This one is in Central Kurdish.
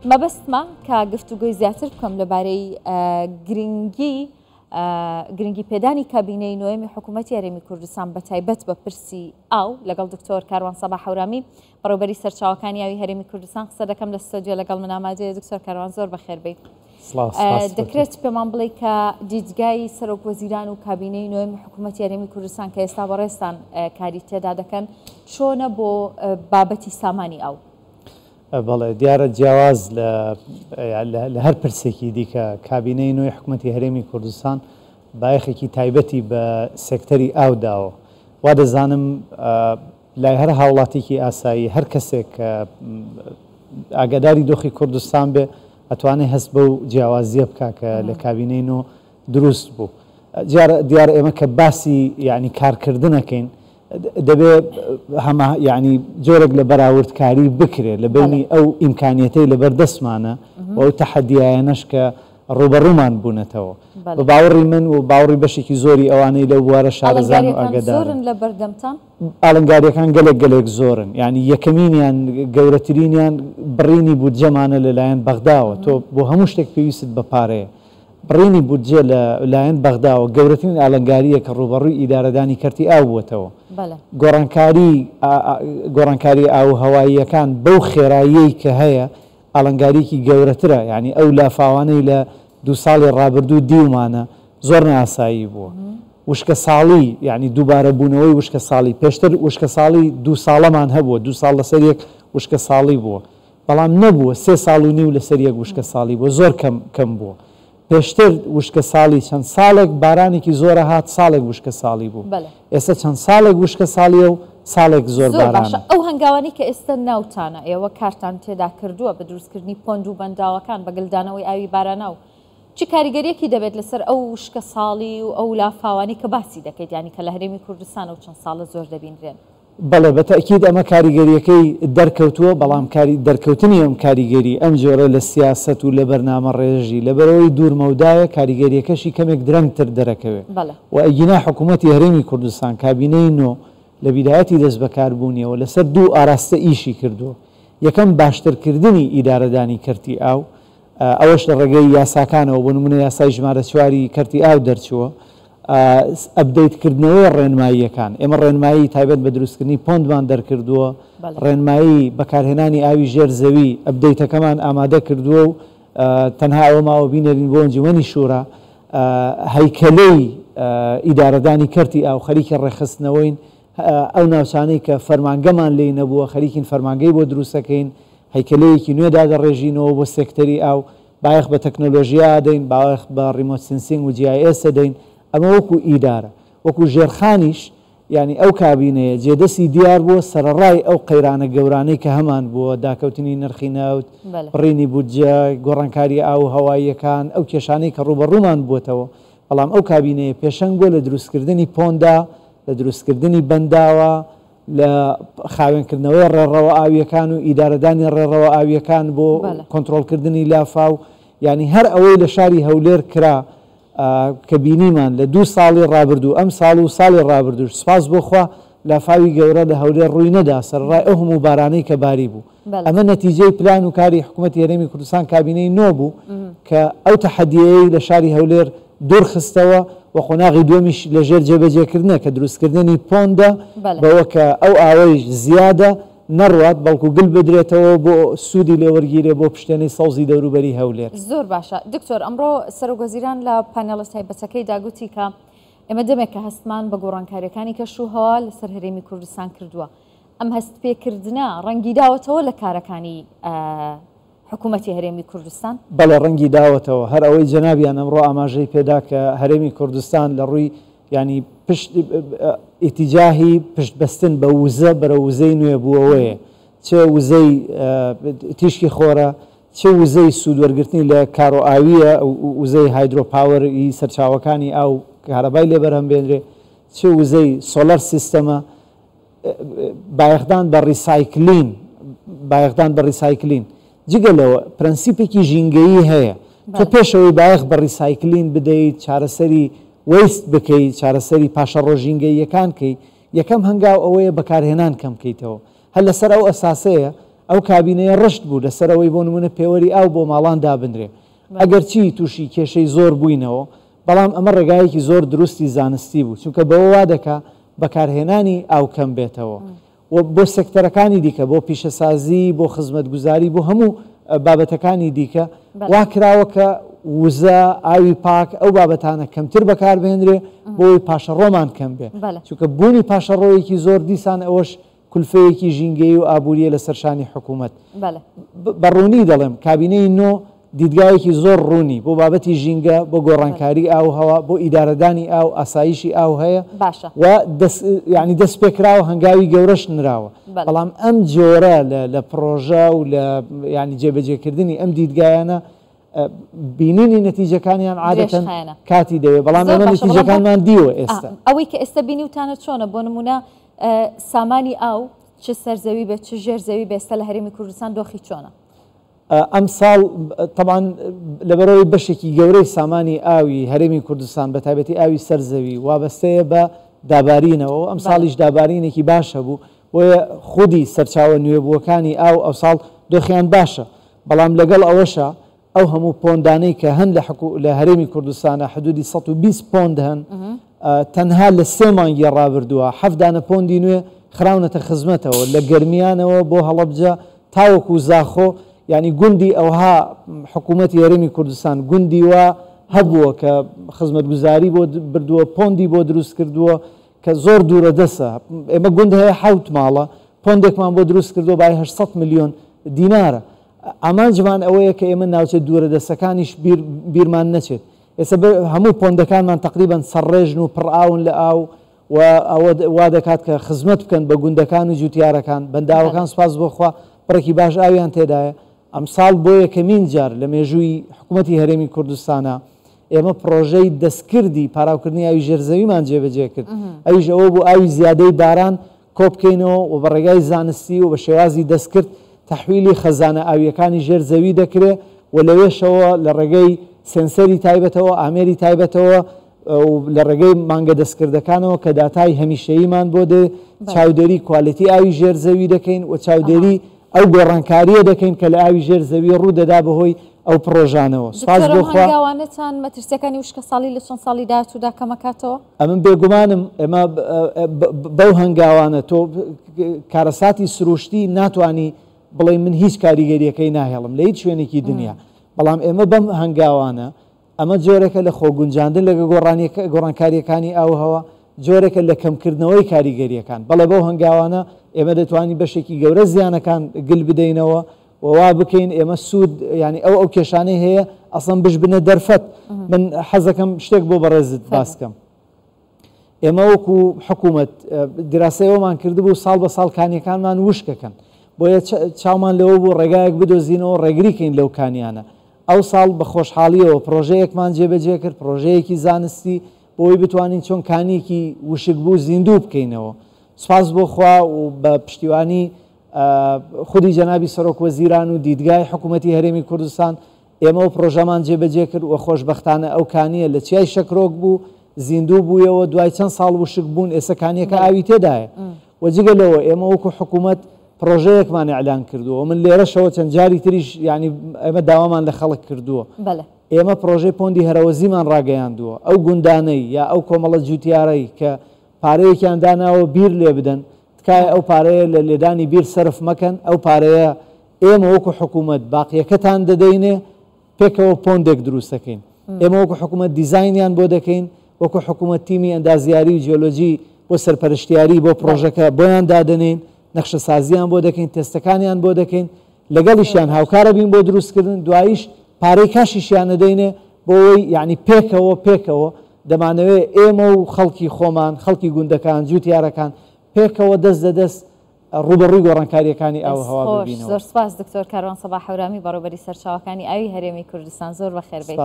مەبەستمە کە گفتوگۆی زیاتر بکەم لەبارەی گرنگی پێدانی کابینەی نوێمی حکوومەتی هەرێمی کوردستان بە تایبەت بە پرسی ئاو لەگەڵ دکتۆر کاروان سەباح حەورامی بەڕێوەبەری سەرچاوەکانی ئاوی هەرێمی کوردستان قسە دەکەم لە ستۆدیۆ لەگەڵ من ئامادەیە. دکتۆر کاروان زۆر بەخێر بیت. دەکرێت پێمان بڵێ کە دیجگای سەرۆک وەزیران و کابینەی نوێمی حکوومەتی هەرێمی کوردستان کە ئێستا بەڕێستان کاری تێدا دەکەن چۆنە بۆ بابەتی سامانی ئاو؟ بەڵێ دیارە جیاواز لە هەر پرسێکی دیکە کابینەی نوێی حکوومەتی هەرێمی کوردستان بایەخێکی تایبەتی بە سێکتەری ئاوداوە. وا دەزانم لای هەر هاوڵاتێکی ئاسایی هەر کەسێک ئاگاداری دۆخی کوردستان بێ ئەتوانێت هەست بەو جیاوازیە بکە کە لە کابینەی نۆ دروست بوو. دیارە ئێمە کە باسی یعنی کارکردنەکەین دەبێت هەمە یعنی جۆرێک لە بەراوردکاری بکرێت لە بینی ئەو ئیمکانیەتەی لەبەر دەستمانە و ئەو تەحەدیایەنەش کە ڕوبەڕوومان بوونەتەوە. بە باوەڕی من و باوەڕی بەشێکی زۆری ئەوانەی لەو بوارە شارەزان و ئاگادارن لە بەردەمتان ئاڵنگاریەکان گەلێک زۆرن، یعنی یەکەمینیان گەورەترینیان بڕینی بودجەمانە لەلایەن بەغداوە. تۆ بۆ هەموو شتێک پێویست بە پارەیە. بڕینی بودجە لەلایەن بەغداوە گەورەترین ئاڵنگاریە کە ڕوبەڕووی ئیدارەدانی کەرتی ئاو بووەتەوە. گۆڕانکاری ئاو هەواییەکان بەو خێراییەی کە هەیە ئاڵنگاریکی گەورەترە، یعنی ئەو لافاوانەی لە 2 ساڵی ڕابردوو دیومانە زۆر ناسایی بووە. وشکە ساڵی یعنی دووبارە بوونەوەی وشکە ساڵی پێشتر وشکە ساڵی 2 ساڵەمان هەبووە، 2 ساڵ لەسەر یەک وشکە ساڵی بووە، بەڵام نەبووە 3 ساڵ و نیو لەسەر یەک وشکە ساڵی بووە، زۆر کەم بووە. پێشتر وشکە ساڵی چەند ساڵێک بارانێکی زۆرە هات ساڵێک وشکە ساڵی بوو، ئێستا چەند ساڵێک وشکە ساڵیە و ساڵێک زۆر بارانە. ئەو هەنگاوانی کە ئێستا ناوتانە ئێوە کارتان تێدا کردووە بە دروستکردنی پۆند و بەنداوەکان بە گلدانەوەی ئاوی بارانە و چی کاریگەریەکی دەبێت لەسەر ئەو وشکە ساڵی و ئەو لافاوانی کە باسی دەکەیت، ینی کە لە هەرێمی کوردستان و چەند ساڵە زۆر دەبینرێن؟ بەڵێ بەتەکید ئەمە کاریگەریەکەی دەرکەوتووە، بەڵام دەرکەوتنی ئەم کاریگەری ئەم جۆرە لە سیاست و لە بەرنامە ڕێژی لەبەرەوەی دوورمەودایە کاریگەریەکەشی کەمێک درەنگتر دەرەکەوێت و ئەگینا حکوومەتی هەرێمی کوردستان کابینەی نۆ لە بیدایەتی دەست بەکاربوونیەوە لەسەر 2 ئاراستە ئیشی کردووە. یەکەم باشترکردنی ئیدارەدانی کەرتی ئاو، ئەوەش لە ڕێگەی یاساکانەوە، بۆ نمونە یاسای ژمارە 4 کەرتی ئاو دەرچووە. ئەبدەیتکردنەوەی ڕێنماییەکان، ئێمە ڕێنمایی تایبەت بە دروستکردنی پۆندمان دەرکردووە، ڕێنمایی بەکارهێنانی ئاوی ژێر زەوی ئەبدەیتەکەمان ئامادە کردووە و تەنها ئەوە ماوە بینەرین بۆ ئەنجومەنی شورا هەیکەلەی ئیدارەدانی کەرتی ئاو خەریکی ڕێخستنەوەین. ئەو ناوچانەی کە فەرمانگەمان لێ نەبووە خەریکین فەرمانگەی بۆ دروستەکەین، هەیکەلەیەکی نوێدا دەڕێژینەوە بۆ سێکتەری ئاو، باەخ بە تەکنۆلۆژیا دەین، باەخ بە ریمۆت سنسینگ و GIS دەین. ئەمە وەکو ئیدارە وەکو ژێرخانیش، ینی ئەو کابینەیە جێدەسی دیار بووە سەرڕای ئەو قەیرانە گەورانەی کە هەمان بووە، داکەوتنی نرخی نەوت، بڕینی بودجە، گۆڕانکاری ئاو هەواییەکان، ئەو کێشانەی کە ڕوبەڕوومان بووەتەوە. بەڵام ئەو کابینەیە پێشەنگ بووە لە دروستکردنی پۆندا، لە دروستکردنی بەنداوە، لە خاوێنکردنەوەی ڕێڕەوە ئاویەکان و ئیدارەدانی ڕێڕەوە ئاویەکان بۆ کۆنتڕۆڵکردنی لافاو، ینی هەر ئەوەی لە شاری هەولێر کرا کە بینیمان لە 2 ساڵی ڕابردوو ئەم ساڵ و ساڵی ڕابردوو سپاس بۆخوا لافاوی گەورە لە هەولێر ڕووی نەدا سەرڕای ئەو هەموو بارانەی کە باری بوو. ئەمە نەتیجەی پلان و کاری حکوومەتی هەرێمی کوردستان کابینەی نۆ بوو کە ئەو تەحەدیەی لە شاری هەولێر دوورخستەوە و خۆناغی دومیش لەژێر جێبەجێکردنە کە دروستکردنی پۆندە بەوە کە ئەو ئاوەی زیادە نەڕوات بەڵکو گل بدرێتەوە بۆ سوودی لێوەرگیرێ بۆ پشتێنەی سەوزی دەوروبەری هەولێر. زۆر باشە دکتۆر، ئەمڕۆ سەرۆکوەزیران لە پانێڵە تایبەتەکەی داگوتی کە ئێمە دەمێک کە هەستمان بە گۆڕانکاریەکانی کەشوهەوا لەسەر هەرێمی کوردستان کردووە. ئەم هەست پێکردنە ڕەنگی داوەتەوە لە کارەکانی حکوومەتی هەرێمی کوردستان؟ بەڵێ ڕەنگی داوەتەوە. هەر ئەوەی جەنابیان ئەمڕۆ ئاماژەی پێدا کە هەرێمی کوردستان لە ڕووی ینی ئیتیجاهی پشتبەستن بە وزە بەرە وزەی نوێ بووەوەیە، چه وزەی تیشکی خۆرە، چه وزەی سوودوەرگرتنی لە کارۆئاویە وزەی هایدرۆپاوەری سەرچاوەکانی ئاو کارەبای لێ بەرهەم بێنرێ، چه وزەی سۆلەر سیستەمە، بایەخدان بە ڕیسایکلین جگەلەوە پرەنسیپێکی ژینگەیی هەیە. تۆ پێشەوەی بایەخ بە ڕیسایکلین بدەیت، چارەسەری وەیست بکەیت، چارەسەری پاشە ڕۆژینگەییەکان کەی، یەکەم هەنگاو ئەوەیە بەکارهێنان کەم بکەیتەوە. هەر لەسەر ئەو ئەساسەیە ئەو کابینەیە ڕشت بوو لەسەرەوەی بۆ نمونە پێوەری ئاو بۆ ماڵان دابنرێ ئەگەر چی تووشی کێشەی زۆر بووینەوە بەڵام ئەمە ڕێگایەکی زۆر دروستی زانستی بوو چونکە بەوە وا دەکا بەکارهێنانی ئاو کەم بێتەوە و بۆ سێکتەرەکانی دیکە بۆ پیشەسازی بۆ خزمەتگوزاری بۆ هەموو بابەتەکانی دیکە وا کراوە کە وزە ئاوی پاک ئەو بابەتانە کەمتر بەکاربهێنرێ بۆی پاشەڕۆمان کەم بێ چونکە بوونی پاشەڕۆیەکی زۆر دیسان ئەوەش کولفەیەکی ژینگەی و ئابوووریە لە سەرشانی حکوومەت بەڕوونی دەڵێم کابینەی نۆ دیدگایەکی زۆر ڕوونی بۆ بابەتی ژینگە بۆ گۆڕانکاری ئاو هەوا بۆ ئیدارەدانی ئاو ئاسایشی ئاو هەیە و ینی دەست پێکراوە هەنگاوی گەورەش نراوە بەڵام ئەم جۆرە لە پرۆژە و لە ینی جێبەجێکردنی ئەم دیدگایانە بینینی نەتیجەکانیان عادەتەن کاتی دەوێت بەڵام ئێمە نەتیجەکانمان دیوە ئێستا ئەوەی کە ئێستا بینی وتانە چۆنە بۆ نمونە سامانی ئاو چ سەرزەوی بێت چ ژێرزەوی بێستا لە هەرێمی کوردستان دۆخی چۆنە ئەم ساڵ طبعاً لەبەرەوەی بەشێکی گەورەی سامانی ئاوی هەرێمی کوردستان بە تایبەتی ئاوی سەرزەوی وابەستەیە بە دابارینەوە ئەم ساڵیش دابارینێکی باشە بوو بۆیە خودی سەرچاوە نوێبووەکانی ئەو ساڵ دۆخیان باشە بەڵام لەگەڵ ئەوەشە ئەو هەموو پۆندانەی کە هەن لە هەرێمی کوردستانە حدودی 120 پۆند هەن تەنها لە 3 مانگی ڕابردووە 7 دانە پۆندی نوێ خراونەتە خزمەتەوە لە گەرمیانەوە بۆ هەڵەبجە تاوەکو زاخۆ ینی گوندی ئەوها حکوومەتی هەرێمی کوردستان گوندی وە هەبووە کە خزمەتگوزاری بۆ بردووە پۆندی بۆ دروست کردووە کە زۆر دوورە دەسە ئێمە گوند هەیە 7 ماڵە پۆندێکمان بۆ دروست کردو بای 800 میلیۆن دینارە ئامانجمان ئەوەیە کە ئێمە ناوچێت دوورە دەسەکانیش بیرمان نەچێت ئێستا هەموو پۆندەکانمان تقریبان سەرڕێژن و پڕئاون لە ئاو و ئەوە وا دەکات کە خزمەت بکەن بە گوندەکان و جوتیارەکان بەنداوەکان سوپاس بۆخوا پڕێکی باش ئاویان تێدایە ئەم ساڵ بۆ یەکەمین جار لە مێژووی حکوومەتی هەرێمی کوردستانە ئێمە پرۆژەی دەستکردی پاراوکردنی ئاوی ژێرزەویمان جێبەجێ کرد ئەویش ئەوە بۆ ئاوی زیادەی باران کۆبکەینەوە و بە ڕێگای زانستی و بە شێوازی دەستکرد تەحویلی خەزانە ئاویەکانی ژێرزەوی دەکرێت و لەوێشەوە لە ڕێگەی سنسەری تایبەتەوە ئامێری تایبەتەوە لە ڕێگەی مانگە دەستکردەکانەوە کە داتای هەمیشەییمان بۆ دێ چاودێری کوالیتی ئاوی ژێرزەوی دەکەین و چاودێری ئەو گۆڕانکاریە دەکەین کە لە ئاوی ژێرزەوی ڕوودەدا بەهۆی ئەو پرۆژانەوە سپاس بۆخوا هەنگاوانتان مەترسیەکانی وشکە ساڵی لە چەند ساڵی داهاتوودا کەمەکاتەوە ئەمن بێگومانم ئێمە بەو هەنگاوانە تۆ کارەساتی سروشتی ناتوانی بڵێ من هیچ کاریگەریەکەی ناهێڵم لە هیچ شوێنێکی دنیا بەڵام ئێمە بەم هەنگاوانە ئەمە جۆرێکە لە خۆگونجاندن لەگە گۆڕانکاریەکانی ئاوهەوە جۆرێکە لە کەمکردنەوەی کاریگەریەکان بەڵێ بەو هەنگاوانە ئێمە دەتوانین بەشێکی گەورە زیانەکان گل بدەینەوە ووا بکەین ئێمە سوود ینی ئەو کێشانەی هەیە ئەسڵم بش بنە دەرفەت من حەزەکەم شتێک بۆ بەڕێزت باسکەم ئێمە وەکو حکوومەت دراسەیەوەمان کردبوو ساڵ بە ساڵ کانیەکانمان وشکەکەن بۆیە چاومان لەوە بوو ڕێگایەک بدۆزینەوە ڕێگریکەین لەو کانیانە ئەو ساڵ بە خۆشحاڵیەوە پرۆژەیەکمان جێبەجێ کرد پرۆژەیەکی زانستی بۆی بتوانین چۆن کانیەکی وشک بوو زیندوو بکەینەوە سپاس بۆ خوا و بە پشتیوانی خودی جەنابی سەرۆک وەزیران و دیدگای حکوومەتی هەرێمی کوردستان ئێمە و پرۆژەمان جێبەجێ کرد و خۆشبەختانە ئەو کانیە لە چیای شەکرۆک بوو زیندوو بوویەوە دوای چەند ساڵ وشک بوون ئێستا کانیەکە ئاوی تێدایە وەجگەلەوە ئێمە وەکو حکوومەت پرۆژەیەکمان ئەعلان کردووە من لێرەشەوە چەند جاری تریش ینی ئێمە داوامان لە خەڵک کردووە ئێمە پرۆژەی پۆندی هەرەوەزیمان ڕاگەیاندووە ئەو گوندانەی یا ئەو کۆمەڵە جوتیارەی کە پارەیەکیان داناوە بیر لێ بدەن تکایە ئەو پارەیە لە لێدانی بیر سەرف مەکەن ئەو پارەیە ئێمە وەکو حکوومەت باقیەکەتان دەدەینێ پێکەوە پۆندێک دروستەکەین ئێمە وەکو حکوومەت دیزاینیان بۆ دەکەین وەکو حکوومەت تیمی ئەندازیاری و جیۆلۆجی بۆ سەرپەرشتیاری بۆ پرۆژەکە بۆیان دادەنین نەخشە سازیان بۆ دەکەین تێستەکانیان بۆ دەکەین لەگەڵیشیان هاوکارە بین بۆ دروستکردن دواییش پارەی کاشیشیان نەدەینێ بۆی یعنی پێکەوە دەمانەوێت ئێمە و خەڵکی خۆمان خەڵکی گوندەکان جوتیارەکان پێکەوە دەست دەدەست ڕوبەڕووی گۆڕانکاریەکانی ئاوهەوا ببینەوە. زۆر سپاس دکتۆر کاروان سەباح هەورامی بەڕێوەبەری سەرچاوەکانی ئاوی هەرێمی کوردستان زۆر بەخێربێت.